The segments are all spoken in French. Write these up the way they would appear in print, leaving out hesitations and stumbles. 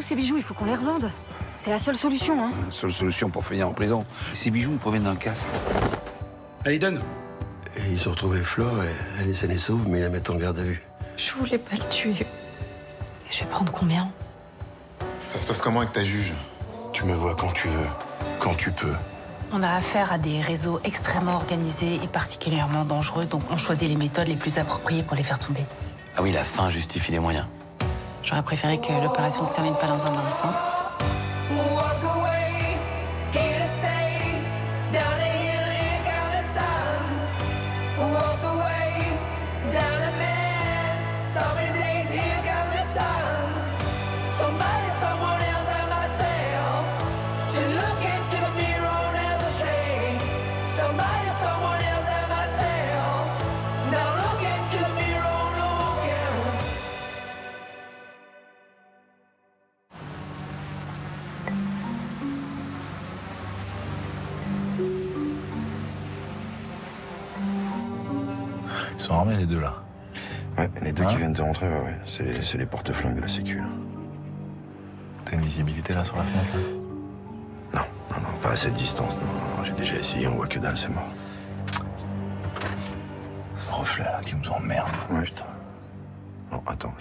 ces bijoux, il faut qu'on les revende. C'est la seule solution, hein. La seule solution pour finir en prison. Ces bijoux, ils proviennent d'un casse. Allez, donne. Et ils ont retrouvé Flo, elle est saine et sauve, mais ils la mettent en garde à vue. Je voulais pas le tuer. Et je vais prendre combien? Ça se passe comment avec ta juge? Tu me vois quand tu veux, quand tu peux. On a affaire à des réseaux extrêmement organisés et particulièrement dangereux, donc on choisit les méthodes les plus appropriées pour les faire tomber. Ah oui, la fin justifie les moyens. J'aurais préféré que l'opération ne se termine pas dans un bain de sang. Ils sont armés les deux là. Ouais, les deux qui viennent de rentrer, ouais. C'est les porte-flingues de la sécu. Là. T'as une visibilité là sur la fenêtre là? Non, pas à cette distance. Non, j'ai déjà essayé, on voit que dalle, c'est mort. Ce reflet là qui nous emmerde. Ouais. Putain. Non, attends,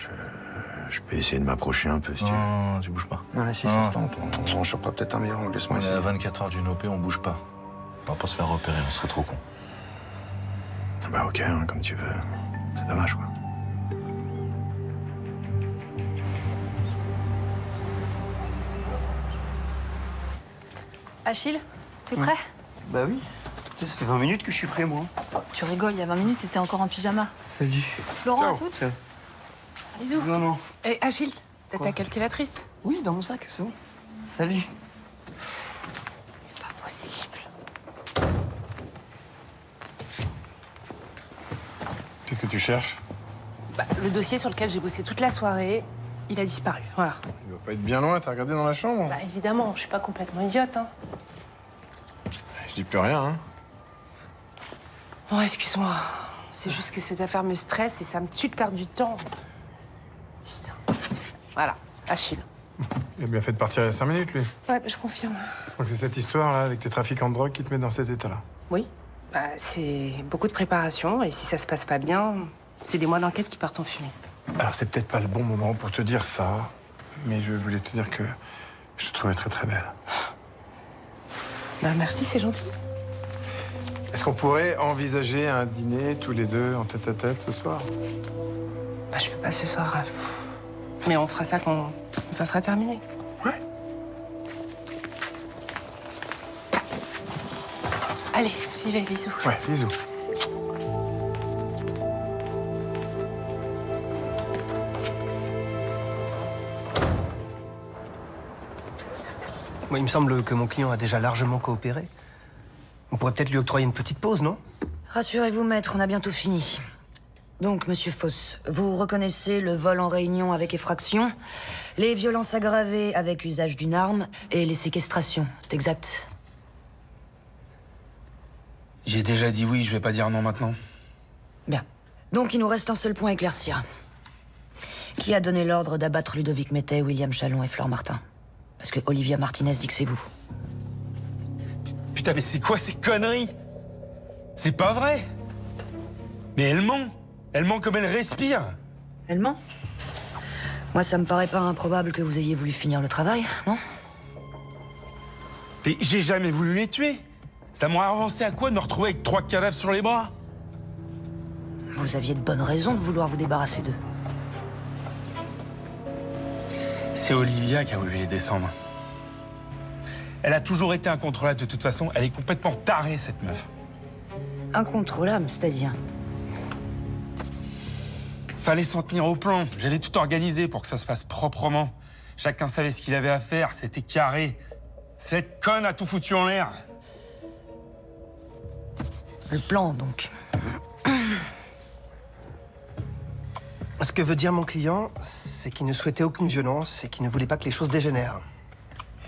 je peux essayer de m'approcher un peu si tu veux. Non, tu bouges pas. Non, là, si, ça se tente. On chopera peut-être un meilleur angle, laisse-moi On est essayer. à 24 heures d'une OP, on bouge pas. On va pas se faire repérer, on serait trop con. Bah ok, hein, comme tu veux. C'est dommage, quoi. Achille, t'es prêt? Bah oui. Tu sais, ça fait 20 minutes que je suis prêt, moi. Tu rigoles, il y a 20 minutes, t'étais encore en pyjama. Salut. Laurent, à toutes. Bisous. Non. Et Achille, t'as Quoi ta calculatrice? Oui, dans mon sac, c'est bon. Salut. C'est pas possible. Qu'est-ce que tu cherches? Bah, le dossier sur lequel j'ai bossé toute la soirée, il a disparu. Voilà. Il doit pas être bien loin, t'as regardé dans la chambre? Bah évidemment, je suis pas complètement idiote, hein. Je dis plus rien, hein. Bon, excuse-moi. C'est juste que cette affaire me stresse et ça me tue de perdre du temps. Putain. Voilà, Achille. Il a bien fait de partir il y a 5 minutes, lui. Ouais, bah, je confirme. Donc c'est cette histoire-là, avec tes trafiquants de drogue qui te met dans cet état-là. Oui. Bah, c'est beaucoup de préparation et si ça se passe pas bien, c'est des mois d'enquête qui partent en fumée. Alors c'est peut-être pas le bon moment pour te dire ça, mais je voulais te dire que je te trouvais très très belle. Bah, merci, c'est gentil. Est-ce qu'on pourrait envisager un dîner tous les deux en tête-à-tête ce soir? Bah, je peux pas ce soir. Mais on fera ça quand ça sera terminé. Ouais. Allez, j'y vais, bisous. Ouais, bisous. Moi, il me semble que mon client a déjà largement coopéré. On pourrait peut-être lui octroyer une petite pause, non? Rassurez-vous, maître, on a bientôt fini. Donc, monsieur Foss, vous reconnaissez le vol en réunion avec effraction, les violences aggravées avec usage d'une arme et les séquestrations, c'est exact? J'ai déjà dit oui, je vais pas dire non maintenant. Bien. Donc, il nous reste un seul point à éclaircir. Qui a donné l'ordre d'abattre Ludovic Mettet, William Chalon et Flore Martin? Parce que Olivia Martinez dit que c'est vous. Putain, mais c'est quoi ces conneries? C'est pas vrai. Mais elle ment. Elle ment comme elle respire. Elle ment? Moi, ça me paraît pas improbable que vous ayez voulu finir le travail, non? Mais j'ai jamais voulu les tuer. Ça m'aurait avancé à quoi de me retrouver avec 3 cadavres sur les bras? Vous aviez de bonnes raisons de vouloir vous débarrasser d'eux. C'est Olivia qui a voulu les descendre. Elle a toujours été incontrôlable de toute façon. Elle est complètement tarée, cette meuf. Incontrôlable, c'est-à-dire? Fallait s'en tenir au plan. J'avais tout organisé pour que ça se passe proprement. Chacun savait ce qu'il avait à faire. C'était carré. Cette conne a tout foutu en l'air. Le plan, donc. Ce que veut dire mon client, c'est qu'il ne souhaitait aucune violence et qu'il ne voulait pas que les choses dégénèrent.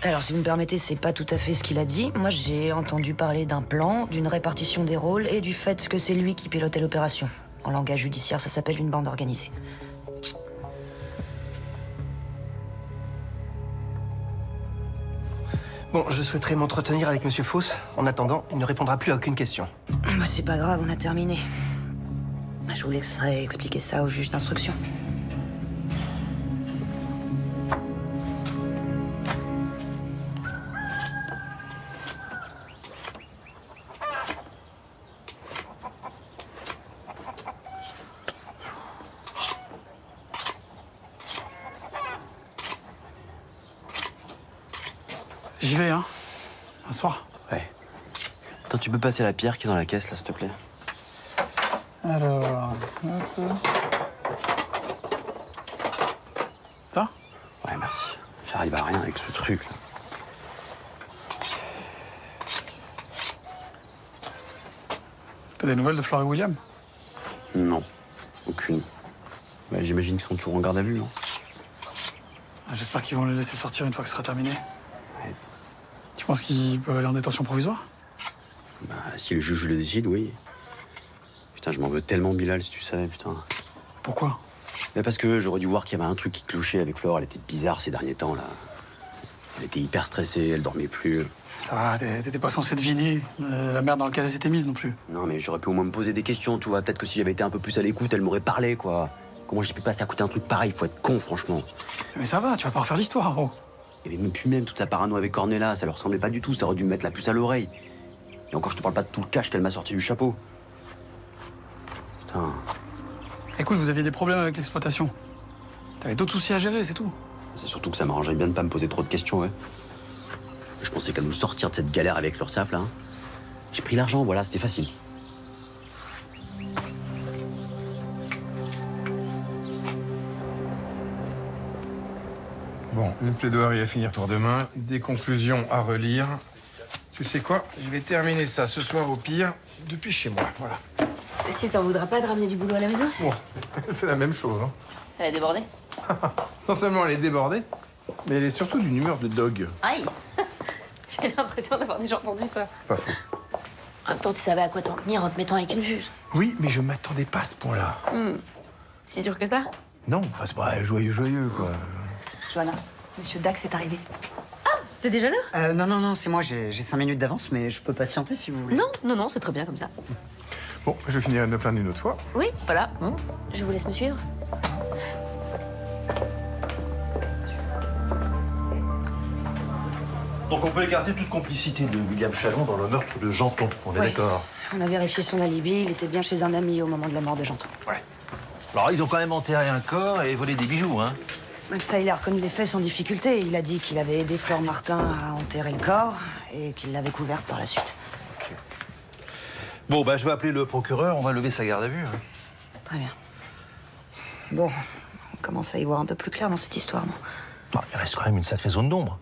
Alors, si vous me permettez, c'est pas tout à fait ce qu'il a dit. Moi, j'ai entendu parler d'un plan, d'une répartition des rôles et du fait que c'est lui qui pilotait l'opération. En langage judiciaire, ça s'appelle une bande organisée. Bon, je souhaiterais m'entretenir avec Monsieur Foss. En attendant, il ne répondra plus à aucune question. Bah, c'est pas grave, on a terminé. Je vous laisserai expliquer ça au juge d'instruction. J'y vais, hein. Un soir. Ouais. Attends, tu peux passer la pierre qui est dans la caisse, là, s'il te plaît? Alors... hop. Ça? Ouais, merci. J'arrive à rien avec ce truc, là. T'as des nouvelles de Fleur et William? Non, aucune. Bah, j'imagine qu'ils sont toujours en garde à vue, non? J'espère qu'ils vont les laisser sortir une fois que ce sera terminé. Ouais. Tu penses qu'ils peuvent aller en détention provisoire? Bah, si le juge le décide, oui. Putain, je m'en veux tellement, Bilal, si tu savais, putain. Pourquoi? Mais parce que j'aurais dû voir qu'il y avait un truc qui clochait avec Flore. Elle était bizarre ces derniers temps, là. Elle était hyper stressée, elle dormait plus. Ça va, t'étais pas censé deviner la merde dans laquelle elle s'était mise non plus. Non, mais j'aurais pu au moins me poser des questions, tu vois. Peut-être que si j'avais été un peu plus à l'écoute, elle m'aurait parlé, quoi. Comment j'ai pu passer à côté un truc pareil? Faut être con, franchement. Mais ça va, tu vas pas refaire l'histoire, gros. Et même toute sa parano avec Cornella, ça leur ressemblait pas du tout. Ça aurait dû me mettre la puce à l'oreille. Et encore, je te parle pas de tout le cash qu'elle m'a sorti du chapeau. Putain. Écoute, vous aviez des problèmes avec l'exploitation. T'avais d'autres soucis à gérer, c'est tout. C'est surtout que ça m'arrangerait bien de pas me poser trop de questions, ouais. Je pensais qu'à nous sortir de cette galère avec l'URSSAF, là. J'ai pris l'argent, voilà, c'était facile. Bon, une plaidoirie à finir pour demain, des conclusions à relire. Tu sais quoi? Je vais terminer ça ce soir au pire, depuis chez moi, voilà. Cécile, t'en voudras pas de ramener du boulot à la maison? Bon, elle fait la même chose, hein. Elle a débordé? Non seulement elle est débordée, mais elle est surtout d'une humeur de dog. Aïe! J'ai l'impression d'avoir déjà entendu ça. Pas faux. En même temps, tu savais à quoi t'en tenir en te mettant avec une juge. Oui, mais je m'attendais pas à ce point-là. Si dur que ça? Non, enfin, c'est pas joyeux, quoi. Johanna, Monsieur Dax est arrivé. C'est déjà là? Non, c'est moi, j'ai 5 minutes d'avance, mais je peux patienter si vous voulez. Non, c'est très bien comme ça. Bon, je finirai de me plaindre une autre fois. Oui, voilà. Je vous laisse me suivre. Donc on peut écarter toute complicité de William Chalon dans le meurtre de Janton, on est Ouais. d'accord? On a vérifié son alibi, il était bien chez un ami au moment de la mort de Janton. Ouais. Alors ils ont quand même enterré un corps et volé des bijoux, hein? Même ça, il a reconnu les faits sans difficulté. Il a dit qu'il avait aidé Flore Martin à enterrer le corps et qu'il l'avait couverte par la suite. Bon, bah je vais appeler le procureur, on va lever sa garde à vue. Hein. Très bien. Bon, on commence à y voir un peu plus clair dans cette histoire, non? Bon, il reste quand même une sacrée zone d'ombre.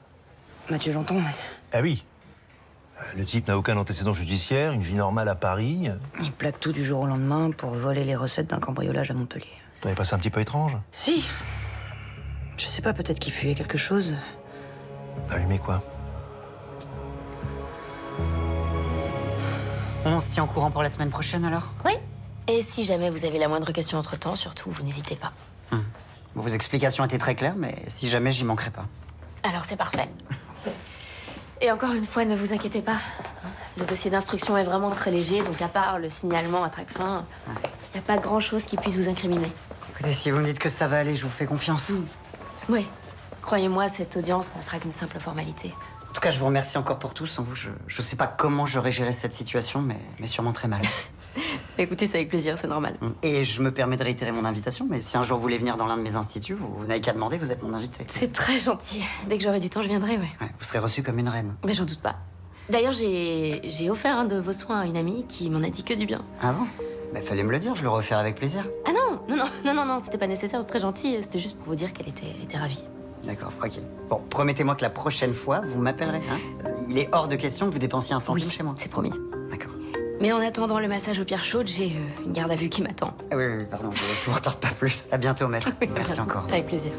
Mathieu Janton, mais Ah oui. Le type n'a aucun antécédent judiciaire, une vie normale à Paris. il plaque tout du jour au lendemain pour voler les recettes d'un cambriolage à Montpellier. T'avais passé un petit peu étrange? Si. Je sais pas, peut-être qu'il fuyait quelque chose. Ah oui, mais quoi? On se tient au courant pour la semaine prochaine, alors? Oui. Et si jamais vous avez la moindre question entre-temps, surtout, vous n'hésitez pas. Bon, vos explications étaient très claires, mais si jamais, j'y manquerai pas. Alors c'est parfait. Et encore une fois, ne vous inquiétez pas. Le dossier d'instruction est vraiment très léger, donc à part le signalement à traque-fin, il n'y a pas grand-chose qui puisse vous incriminer. Écoutez, si vous me dites que ça va aller, je vous fais confiance. Oui. Croyez-moi, cette audience ne sera qu'une simple formalité. En tout cas, je vous remercie encore pour tout. Sans vous, je sais pas comment j'aurais géré cette situation, mais sûrement très mal. Écoutez, c'est avec plaisir, c'est normal. Et je me permets de réitérer mon invitation, mais si un jour vous voulez venir dans l'un de mes instituts, vous n'avez qu'à demander, vous êtes mon invité. C'est très gentil. Dès que j'aurai du temps, je viendrai, ouais. Ouais, vous serez reçue comme une reine. Mais j'en doute pas. D'ailleurs, j'ai offert un de vos soins à une amie qui m'en a dit que du bien. Ah bon? Bah, fallait me le dire, je le refaire avec plaisir. Ah non, c'était pas nécessaire, c'est très gentil. C'était juste pour vous dire qu'elle était ravie. D'accord, ok. Bon, promettez-moi que la prochaine fois, vous m'appellerez, hein? Il est hors de question que vous dépensiez un centime chez moi. C'est promis. D'accord. Mais en attendant le massage aux pierres chaudes, j'ai une garde à vue qui m'attend. Ah oui, pardon, je vous retarde pas plus. À bientôt, maître. Merci encore. Avec plaisir.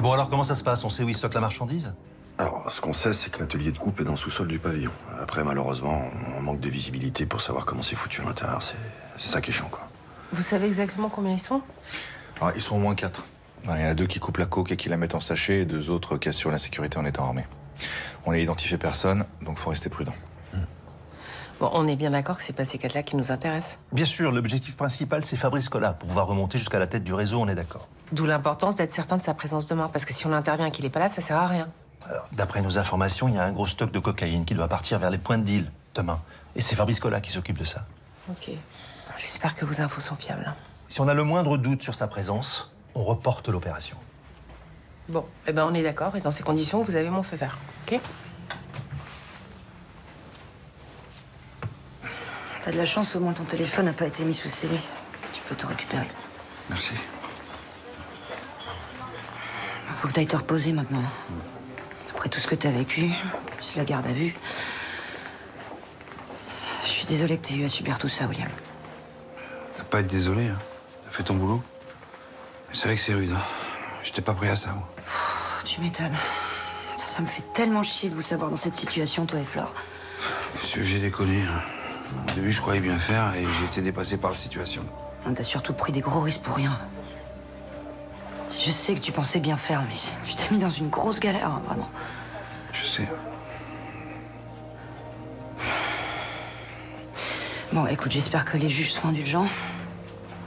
Bon, alors comment ça se passe? On sait où il stocke la marchandise? Alors, ce qu'on sait, c'est que l'atelier de coupe est dans le sous-sol du pavillon. Après, malheureusement, on manque de visibilité pour savoir comment c'est foutu à l'intérieur. C'est ça qui est chiant, quoi. Vous savez exactement combien ils sont? Alors, ils sont au moins 4. Il y en a 2 qui coupent la coke et qui la mettent en sachet, et 2 autres qui assurent la sécurité en étant armés. On n'a identifié personne, donc faut rester prudent. Bon, on est bien d'accord que c'est pas ces 4-là qui nous intéressent. Bien sûr, l'objectif principal, c'est Fabrice Collat. Pour pouvoir remonter jusqu'à la tête du réseau, on est d'accord. D'où l'importance d'être certain de sa présence demain, parce que si on intervient et qu'il est pas là, ça sert à rien. Alors, d'après nos informations, il y a un gros stock de cocaïne qui doit partir vers les points de deal demain. Et c'est Fabrice Collat qui s'occupe de ça. Ok. J'espère que vos infos sont fiables. Hein. Si on a le moindre doute sur sa présence, on reporte l'opération. Bon, eh ben on est d'accord, et dans ces conditions, vous avez mon feu vert, ok? T'as de la chance, au moins ton téléphone n'a pas été mis sous scellé. Tu peux te récupérer. Merci. Faut que t'ailles te reposer maintenant. Après tout ce que t'as vécu, plus la garde à vue. Je suis désolée que t'aies eu à subir tout ça, William. T'as pas à être désolé, hein. T'as fait ton boulot. C'est vrai que c'est rude, hein. J'étais pas prêt à ça, moi. Tu m'étonnes. Ça me fait tellement chier de vous savoir dans cette situation, toi et Flore. Monsieur, j'ai déconné. Hein. Au début, je croyais bien faire et j'ai été dépassé par la situation. T'as surtout pris des gros risques pour rien. Je sais que tu pensais bien faire, mais tu t'es mis dans une grosse galère, hein, vraiment. Je sais. Bon, écoute, j'espère que les juges seront indulgents.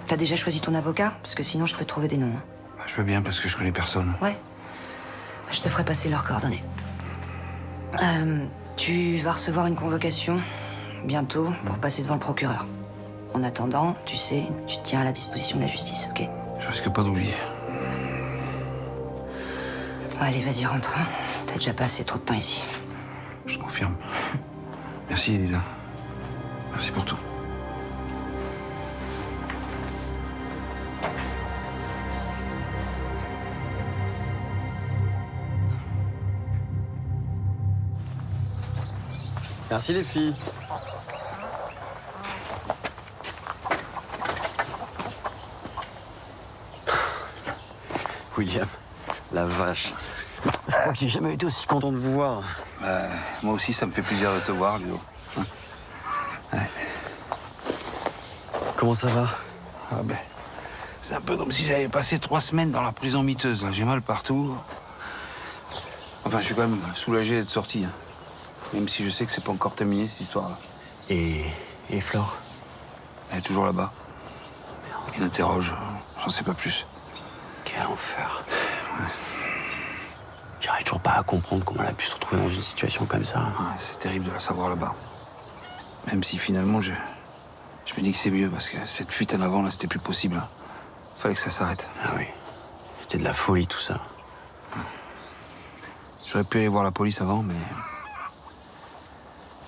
T'as déjà choisi ton avocat? Parce que sinon, je peux te trouver des noms. Hein. Je veux bien parce que je connais personne. Ouais. Je te ferai passer leurs coordonnées. Tu vas recevoir une convocation bientôt pour passer devant le procureur. En attendant, tu sais, tu te tiens à la disposition de la justice, ok? Je risque pas d'oublier. Allez, vas-y, rentre. Hein. T'as déjà passé trop de temps ici. Je confirme. Merci, Elisa. Merci pour tout. Merci les filles. William, la vache. Je crois que j'ai jamais été aussi content de vous voir. Moi aussi, ça me fait plaisir de te voir, Ludo. Ouais. Comment ça va? Ah ben, c'est un peu comme si j'avais passé 3 semaines dans la prison miteuse. J'ai mal partout. Enfin, je suis quand même soulagé d'être sorti. Hein. Même si je sais que c'est pas encore terminé, cette histoire-là. Et Flore? Elle est toujours là-bas. Il interroge. J'en sais pas plus. Quel enfer. Ouais. J'arrive toujours pas à comprendre comment elle a pu se retrouver dans une situation comme ça. Ouais, c'est terrible de la savoir là-bas. Même si finalement, je me dis que c'est mieux parce que cette fuite en avant, là, c'était plus possible. Hein. Fallait que ça s'arrête. Ah oui. C'était de la folie, tout ça. J'aurais pu aller voir la police avant, mais...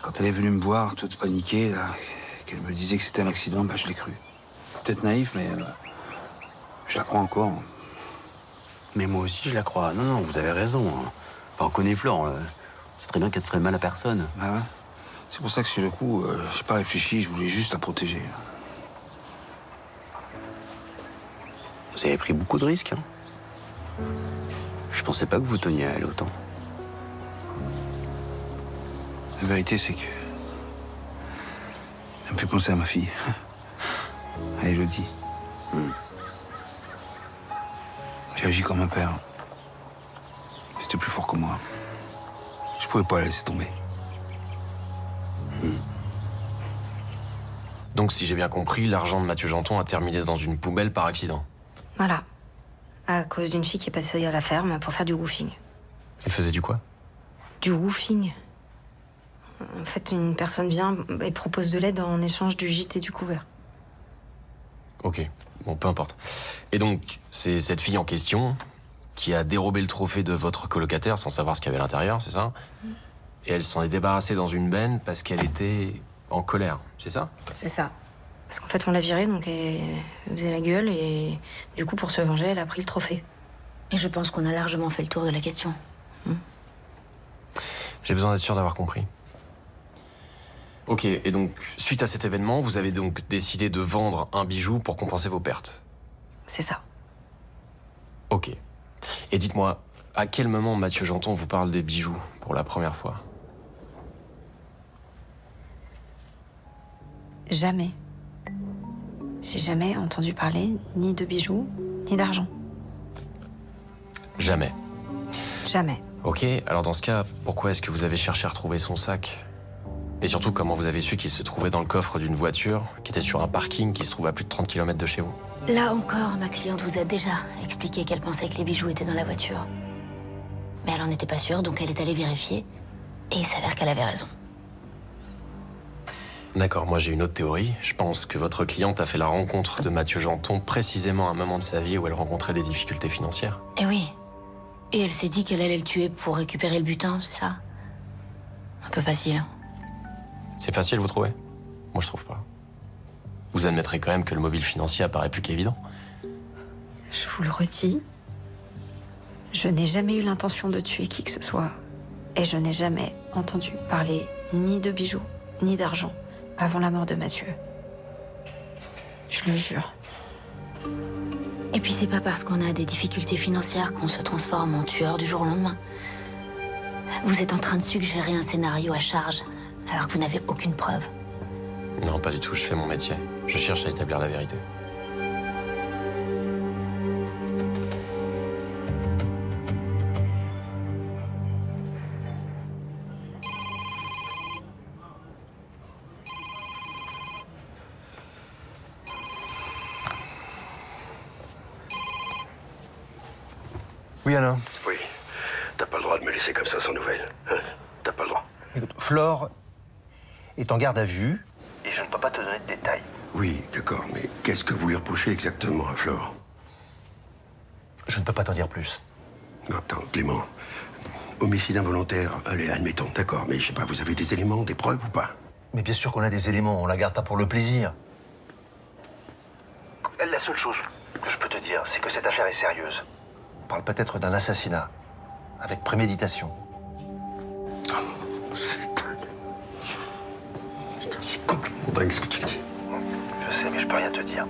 Quand elle est venue me voir, toute paniquée, là, qu'elle me disait que c'était un accident, bah, je l'ai cru. Peut-être naïf, mais je la crois encore. Mais moi aussi, je la crois. Non, vous avez raison. Enfin, on connaît Flore. C'est très bien qu'elle ne ferait mal à personne. Bah ouais. C'est pour ça que sur le coup, j'ai pas réfléchi, je voulais juste la protéger. Vous avez pris beaucoup de risques, hein. Je pensais pas que vous teniez à elle autant. La vérité, c'est que... Elle me fait penser à ma fille. À Elodie. J'ai agi comme un père. C'était plus fort que moi. Je pouvais pas la laisser tomber. Donc, si j'ai bien compris, l'argent de Mathieu Janton a terminé dans une poubelle par accident. Voilà. À cause d'une fille qui est passée à la ferme pour faire du roofing. Elle faisait du quoi? Du roofing. En fait, une personne vient et propose de l'aide en échange du gîte et du couvert. Ok, bon, peu importe. Et donc, c'est cette fille en question qui a dérobé le trophée de votre colocataire sans savoir ce qu'il y avait à l'intérieur, c'est ça? Et elle s'en est débarrassée dans une benne parce qu'elle était en colère, c'est ça? C'est ça. Parce qu'en fait, on l'a virée, donc elle faisait la gueule, et du coup, pour se venger, elle a pris le trophée. Et je pense qu'on a largement fait le tour de la question. J'ai besoin d'être sûr d'avoir compris. Ok, et donc, suite à cet événement, vous avez donc décidé de vendre un bijou pour compenser vos pertes? C'est ça. Ok. Et dites-moi, à quel moment Mathieu Janton vous parle des bijoux pour la première fois? Jamais. J'ai jamais entendu parler ni de bijoux, ni d'argent. Jamais. Jamais. Ok, alors dans ce cas, pourquoi est-ce que vous avez cherché à retrouver son sac? Et surtout, comment vous avez su qu'il se trouvait dans le coffre d'une voiture qui était sur un parking qui se trouve à plus de 30 km de chez vous? Là encore, ma cliente vous a déjà expliqué qu'elle pensait que les bijoux étaient dans la voiture. Mais elle en était pas sûre, donc elle est allée vérifier. Et il s'avère qu'elle avait raison. D'accord, moi j'ai une autre théorie. Je pense que votre cliente a fait la rencontre de Mathieu Janton précisément à un moment de sa vie où elle rencontrait des difficultés financières. Eh oui. Et elle s'est dit qu'elle allait le tuer pour récupérer le butin, c'est ça? Un peu facile. Hein. C'est facile, vous trouvez? Moi je trouve pas. Vous admettrez quand même que le mobile financier apparaît plus qu'évident. Je vous le redis, je n'ai jamais eu l'intention de tuer qui que ce soit. Et je n'ai jamais entendu parler ni de bijoux, ni d'argent avant la mort de Mathieu. Je le jure. Et puis c'est pas parce qu'on a des difficultés financières qu'on se transforme en tueur du jour au lendemain. Vous êtes en train de suggérer un scénario à charge, alors que vous n'avez aucune preuve. Non, pas du tout, je fais mon métier. Je cherche à établir la vérité. Oui, Alain. Oui. T'as pas le droit de me laisser comme ça sans nouvelles. Hein? T'as pas le droit. Écoute, Flore est en garde à vue et je ne peux pas te donner de détails. Oui, d'accord, mais qu'est-ce que vous lui reprochez exactement à Flore? Je ne peux pas t'en dire plus. Non, attends, Clément. Homicide involontaire, allez, admettons, d'accord, mais je sais pas, vous avez des éléments, des preuves ou pas? Mais bien sûr qu'on a des éléments, on la garde pas pour le plaisir. La seule chose que je peux te dire, c'est que cette affaire est sérieuse. On parle peut-être d'un assassinat, avec préméditation. C'est dingue. Putain, c'est complètement dingue ce que tu dis. Je sais, mais je peux rien te dire.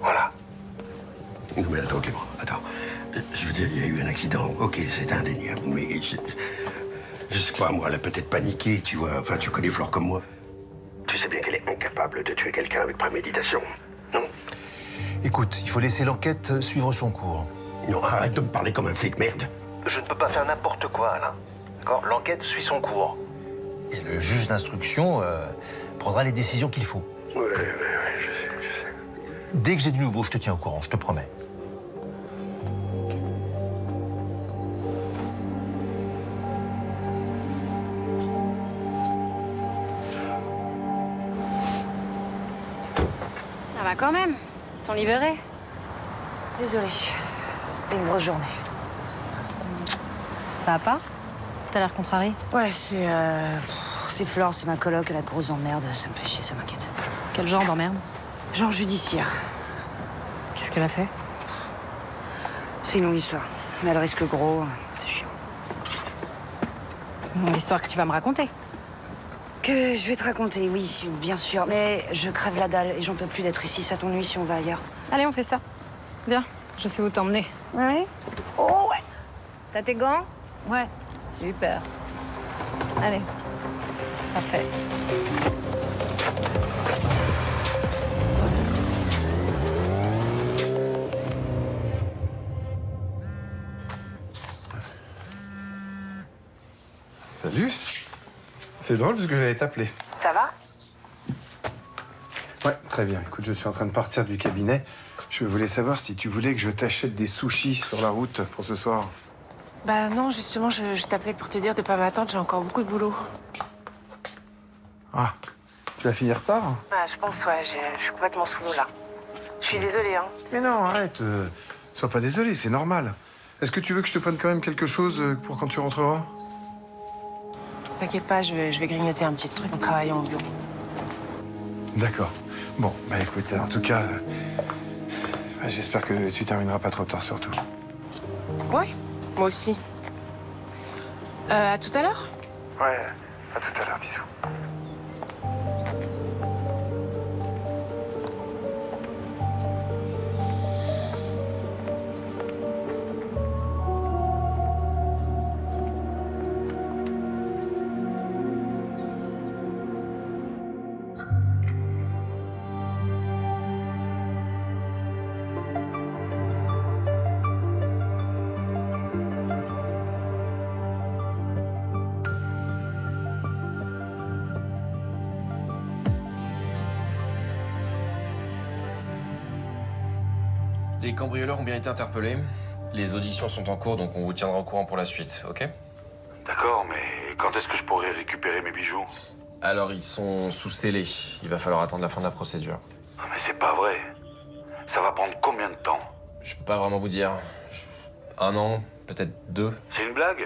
Voilà. Non mais attends, Clément, attends. Je veux dire, il y a eu un accident, ok, c'est indéniable, mais je sais pas, moi, elle a peut-être paniqué, tu vois. Enfin, tu connais Flore comme moi. Tu sais bien qu'elle est incapable de tuer quelqu'un avec préméditation, non? Écoute, il faut laisser l'enquête suivre son cours. Non, arrête de me parler comme un flic, merde. Je ne peux pas faire n'importe quoi, Alain. D'accord? L'enquête suit son cours. Et le juge d'instruction prendra les décisions qu'il faut. Ouais, je sais. Dès que j'ai du nouveau, je te tiens au courant, je te promets. Ça va quand même. Ils sont libérés. Désolée. C'était une grosse journée. Ça va pas? T'as l'air contrarié. Ouais, c'est Flore, c'est ma coloc, elle a grosse emmerde. Ça me fait chier, ça m'inquiète. Quel genre d'emmerde? Genre judiciaire. Qu'est-ce qu'elle a fait? C'est une longue histoire. Mais elle risque gros, c'est chiant. L'histoire que tu vas me raconter. Que je vais te raconter, oui, bien sûr. Mais je crève la dalle et j'en peux plus d'être ici. Ça t'ennuie si on va ailleurs? Allez, on fait ça. Viens, je sais où t'emmener. Ouais. Oh ouais. T'as tes gants? Ouais. Super. Allez. Parfait. Salut. C'est drôle parce que j'allais t'appeler. Ça va? Ouais, très bien. Écoute, je suis en train de partir du cabinet. Je voulais savoir si tu voulais que je t'achète des sushis sur la route pour ce soir. Bah non, justement, je t'appelais pour te dire de pas m'attendre, j'ai encore beaucoup de boulot. Ah, tu vas finir tard? Ah, je pense, ouais, je suis complètement sous l'eau là. Je suis désolée, hein. Mais non, arrête. Sois pas désolé, c'est normal. Est-ce que tu veux que je te prenne quand même quelque chose pour quand tu rentreras? T'inquiète pas, je vais grignoter un petit truc en travaillant au bureau. D'accord. Bon, bah écoute, en tout cas, j'espère que tu termineras pas trop tard surtout. Ouais, moi aussi. À tout à l'heure? Ouais, à tout à l'heure, bisous. Les cambrioleurs ont bien été interpellés. Les auditions sont en cours, donc on vous tiendra au courant pour la suite, ok? D'accord, mais quand est-ce que je pourrai récupérer mes bijoux? Alors, ils sont sous scellé. Il va falloir attendre la fin de la procédure. Mais c'est pas vrai. Ça va prendre combien de temps? Je peux pas vraiment vous dire. 1 an, peut-être 2. C'est une blague?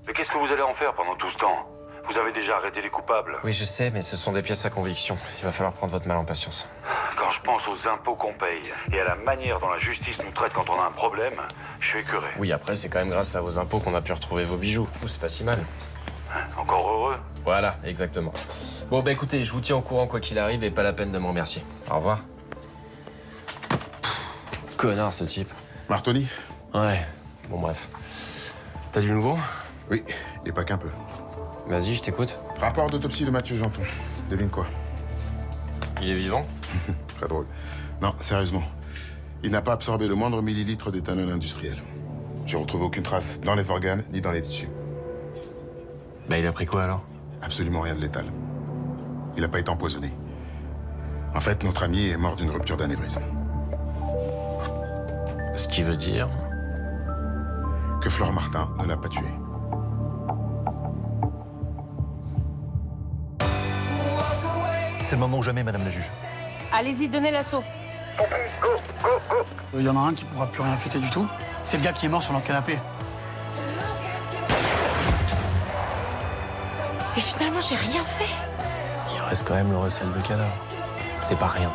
Mais qu'est-ce que vous allez en faire pendant tout ce temps? Vous avez déjà arrêté les coupables. Oui, je sais, mais ce sont des pièces à conviction. Il va falloir prendre votre mal en patience. Quand je pense aux impôts qu'on paye et à la manière dont la justice nous traite quand on a un problème, je suis écœuré. Oui, après, c'est quand même grâce à vos impôts qu'on a pu retrouver vos bijoux. C'est pas si mal. Encore heureux? Voilà, exactement. Bon, bah écoutez, je vous tiens au courant quoi qu'il arrive et pas la peine de me remercier. Au revoir. Connard, ce type. Martoni? Ouais, bon bref. T'as du nouveau? Oui, et pas qu'un peu. Vas-y, je t'écoute. Rapport d'autopsie de Mathieu Janton. Devine quoi? Il est vivant? Très drôle. Non, sérieusement. Il n'a pas absorbé le moindre millilitre d'éthanol industriel. J'ai retrouvé aucune trace dans les organes ni dans les tissus. Bah il a pris quoi alors? Absolument rien de létal. Il n'a pas été empoisonné. En fait, notre ami est mort d'une rupture d'anévrisme. Ce qui veut dire? Que Flore Martin ne l'a pas tué. C'est le moment ou jamais, madame la juge. Allez-y, donnez l'assaut. Il y en a un qui pourra plus rien fêter du tout. C'est le gars qui est mort sur leur canapé. Et finalement, j'ai rien fait. Il reste quand même le recel de cadavre. C'est pas rien.